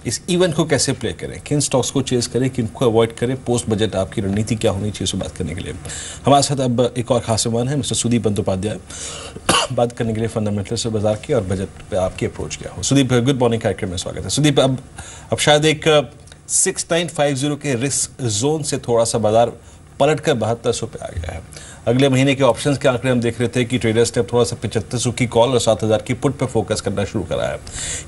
इस इवेंट को कैसे प्ले करें, किन स्टॉक्स को चेज करें, किन को अवॉइड करें, पोस्ट बजट आपकी रणनीति क्या होनी चाहिए, बात करने के लिए हमारे साथ अब एक और खास मेहमान है मिस्टर सुदीप बंदोपाध्याय, बात करने के लिए फंडामेंटल से बाजार की और बजट पे आपकी अप्रोच क्या हो। सुदीप, गुड मॉर्निंग कार्यक्रम में स्वागत है। सुदीप, अब शायद एक 6950 के रिस्क जोन से थोड़ा सा बाजार पलटकर 7200 पे आ गया है। अगले महीने के ऑप्शंस के आंकड़े हम देख रहे थे कि ट्रेडर्स ने थोड़ा सा 7500 की कॉल और 7000 की पुट पे फोकस करना शुरू करा है।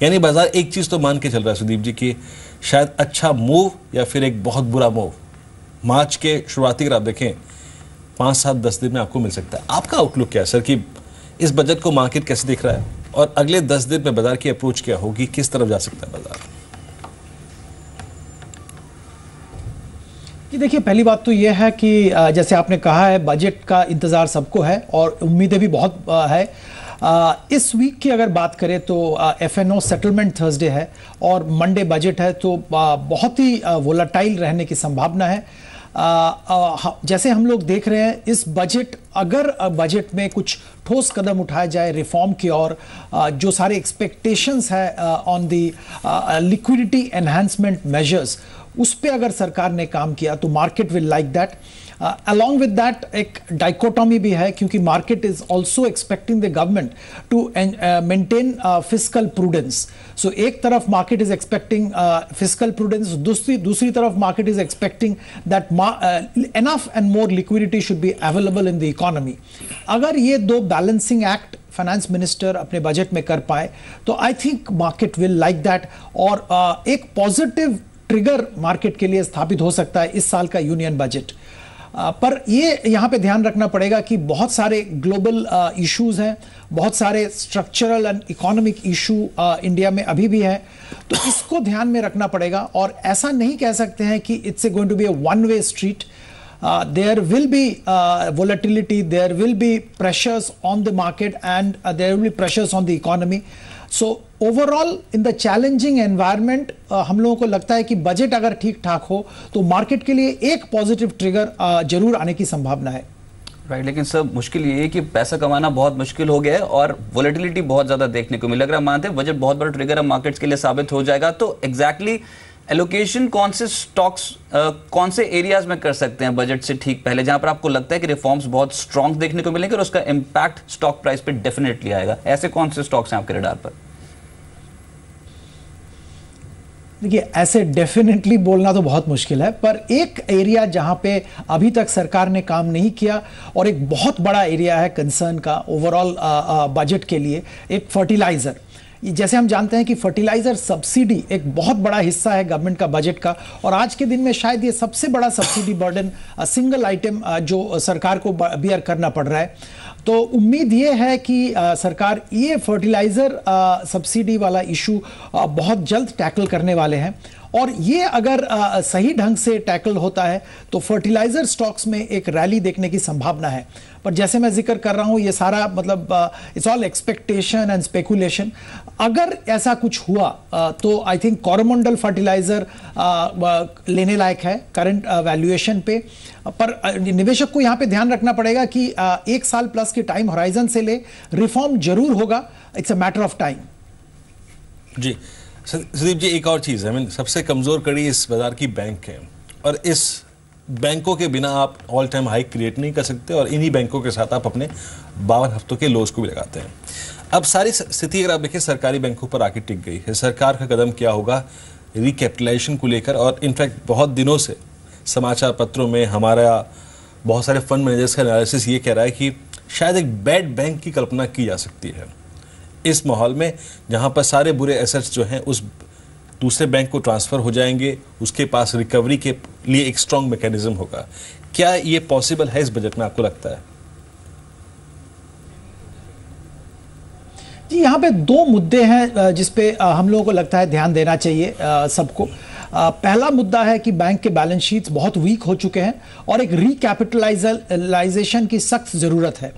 यानी बाजार एक चीज तो मान के चल रहा है सुदीप जी कि शायद अच्छा मूव या फिर एक बहुत बुरा मूव मार्च के शुरुआती अगर आप देखें 5-7-10 दिन में आपको मिल सकता है। आपका आउटलुक क्या है सर कि इस बजट को मार्केट कैसे देख रहा है और अगले 10 दिन में बाजार की अप्रोच क्या होगी, किस तरफ जा सकता है बाजार? कि देखिए, पहली बात तो यह है कि जैसे आपने कहा है बजट का इंतज़ार सबको है और उम्मीदें भी बहुत है। इस वीक की अगर बात करें तो FNO सेटलमेंट थर्सडे है और मंडे बजट है, तो बहुत ही वोलाटाइल रहने की संभावना है। जैसे हम लोग देख रहे हैं इस अगर बजट में कुछ ठोस कदम उठाया जाए रिफॉर्म की ओर, जो सारे एक्सपेक्टेशंस है on the liquidity enhancement measures, उस पे अगर सरकार ने काम किया तो market will like that. Along with that एक डाइकोटॉमी भी है क्योंकि market is also expecting the government to maintain fiscal prudence. So एक तरफ market is expecting fiscal prudence, दूसरी तरफ market is expecting that enough and more liquidity should be available in the economy. अगर ये दो बैलेंसिंग एक्ट फाइनेंस मिनिस्टर अपने budget में कर पाए तो I think market will like that और एक पॉजिटिव ट्रिगर मार्केट के लिए स्थापित हो सकता है इस साल का यूनियन बजट। पर ये यहां पे ध्यान रखना पड़ेगा कि बहुत सारे ग्लोबल इश्यूज हैं, बहुत सारे structural and economic issue India में अभी भी है, तो इसको ध्यान में रखना पड़ेगा। और ऐसा नहीं कह सकते हैं कि it's going to be a one way street. There will be volatility, there will be pressures on the market and there will be pressures on the economy. So overall in the challenging environment हम लोगों को लगता है कि budget अगर ठीक ठाक हो तो मार्केट के लिए एक पॉजिटिव ट्रिगर जरूर आने की संभावना है। राइट, लेकिन सर मुश्किल ये है कि पैसा कमाना बहुत मुश्किल हो गया है और वोलेटिलिटी बहुत ज्यादा देखने को मिल रहा है। मानते हैं बजट बहुत बड़ा ट्रिगर मार्केट्स के लिए साबित हो जाएगा, तो एग्जैक्टली एलोकेशन कौन से स्टॉक्स कौन से एरियाज में कर सकते हैं बजट से ठीक पहले, जहां पर आपको लगता है कि रिफॉर्म्स बहुत स्ट्रांग देखने को मिलेंगे और उसका इंपैक्ट स्टॉक प्राइस पे डेफिनेटली आएगा? ऐसे कौन से स्टॉक्स हैं आपके रडार पर? देखिए, ऐसे डेफिनेटली बोलना तो बहुत मुश्किल है, पर एक एरिया जहां पे अभी तक सरकार ने काम नहीं किया और एक बहुत बड़ा एरिया है कंसर्न का ओवरऑल बजट के लिए, एक फर्टिलाइजर। जैसे हम जानते हैं कि फर्टिलाइजर सब्सिडी एक बहुत बड़ा हिस्सा है गवर्नमेंट का बजट का और आज के दिन में शायद ये सबसे बड़ा सब्सिडी बर्डन सिंगल आइटम जो सरकार को बियर करना पड़ रहा है। तो उम्मीद ये है कि सरकार ये फर्टिलाइजर सब्सिडी वाला इशू बहुत जल्द टैकल करने वाले हैं और ये अगर सही ढंग से टैकल होता है तो फर्टिलाइजर स्टॉक्स में एक रैली देखने की संभावना है। पर जैसे मैं जिक्र कर रहा हूं ये सारा मतलब it's all expectation and speculation. अगर ऐसा कुछ हुआ तो आई थिंक कोरोमंडल फर्टिलाइजर लेने लायक है करंट वैल्यूएशन पे। पर निवेशक को यहां पे ध्यान रखना पड़ेगा कि 1 साल प्लस के टाइम होराइजन से ले रिफॉर्म जरूर होगा, it's a matter of time. जी सुदीप जी, एक और चीज़ है, सबसे कमज़ोर कड़ी इस बाजार की बैंक है और इस बैंकों के बिना आप ऑल टाइम हाई क्रिएट नहीं कर सकते और इन्हीं बैंकों के साथ आप अपने 52 हफ्तों के लोज को भी लगाते हैं। अब सारी स्थिति अगर आप देखें सरकारी बैंकों पर आके टिक गई है। सरकार का कदम क्या होगा रिकैपिटलाइजेशन को लेकर, और इनफैक्ट बहुत दिनों से समाचार पत्रों में हमारा बहुत सारे फंड मैनेजर्स का एनालिसिस ये कह रहा है कि शायद एक बैड बैंक की कल्पना की जा सकती है इस माहौल में, जहां पर सारे बुरे एसेट्स जो हैं उस दूसरे बैंक को ट्रांसफर हो जाएंगे, उसके पास रिकवरी के लिए एक स्ट्रॉन्ग मैकेनिज्म होगा। क्या ये पॉसिबल है इस बजट में, आपको लगता है? जी, यहाँ पे 2 मुद्दे हैं जिस पे हम लोगों को लगता है ध्यान देना चाहिए सबको। पहला मुद्दा है कि बैंक के बैलेंस शीट्स बहुत वीक हो चुके हैं और एक रिकैपिटलाइजेशन की सख्त जरूरत है।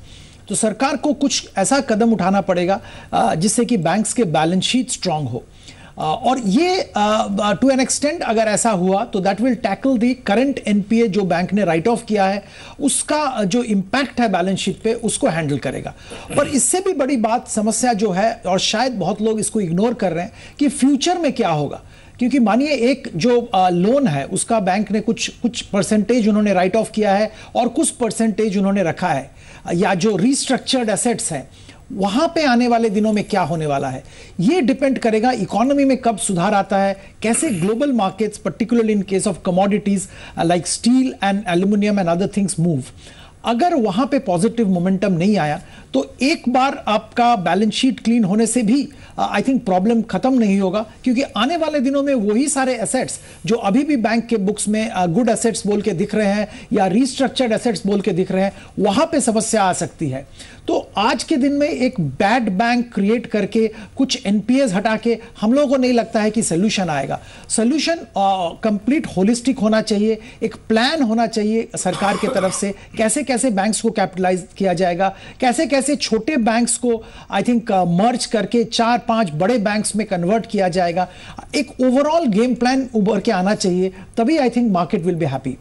तो सरकार को कुछ ऐसा कदम उठाना पड़ेगा जिससे कि बैंक्स के बैलेंस शीट स्ट्रांग हो और ये टू एन एक्सटेंट अगर ऐसा हुआ तो that will tackle the current NPA जो बैंक ने राइट ऑफ किया है, उसका जो इंपैक्ट है बैलेंस शीट पे उसको हैंडल करेगा। पर इससे भी बड़ी बात समस्या जो है, और शायद बहुत लोग इसको इग्नोर कर रहे हैं, कि फ्यूचर में क्या होगा, क्योंकि मानिए एक जो लोन है उसका बैंक ने कुछ परसेंटेज उन्होंने राइट ऑफ किया है और कुछ परसेंटेज उन्होंने रखा है, या जो रिस्ट्रक्चर्ड एसेट्स हैं वहां पे आने वाले दिनों में क्या होने वाला है, ये डिपेंड करेगा इकोनॉमी में कब सुधार आता है, कैसे global markets particularly in case of commodities like steel and aluminium and other things move. अगर वहां पे पॉजिटिव मोमेंटम नहीं आया तो एक बार आपका बैलेंस शीट क्लीन होने से भी आई थिंक प्रॉब्लम खत्म नहीं होगा, क्योंकि आने वाले दिनों में वही सारे एसेट्स जो अभी भी बैंक के बुक्स में गुड एसेट्स बोल के दिख रहे हैं या रिस्ट्रक्चर्ड एसेट्स बोल के दिख रहे हैं, वहां पे समस्या आ सकती है। तो आज के दिन में एक बैड बैंक क्रिएट करके कुछ एनपीएस हटा के हम लोगों को नहीं लगता है कि सोल्यूशन आएगा। सोल्यूशन कंप्लीट होलिस्टिक होना चाहिए, एक प्लान होना चाहिए सरकार की तरफ से, कैसे कैसे बैंक्स को कैपिटलाइज किया जाएगा, कैसे कैसे छोटे बैंक्स को आई थिंक मर्ज करके 4-5 बड़े बैंक्स में कन्वर्ट किया जाएगा। एक ओवरऑल गेम प्लान उभर के आना चाहिए, तभी I think market will be happy.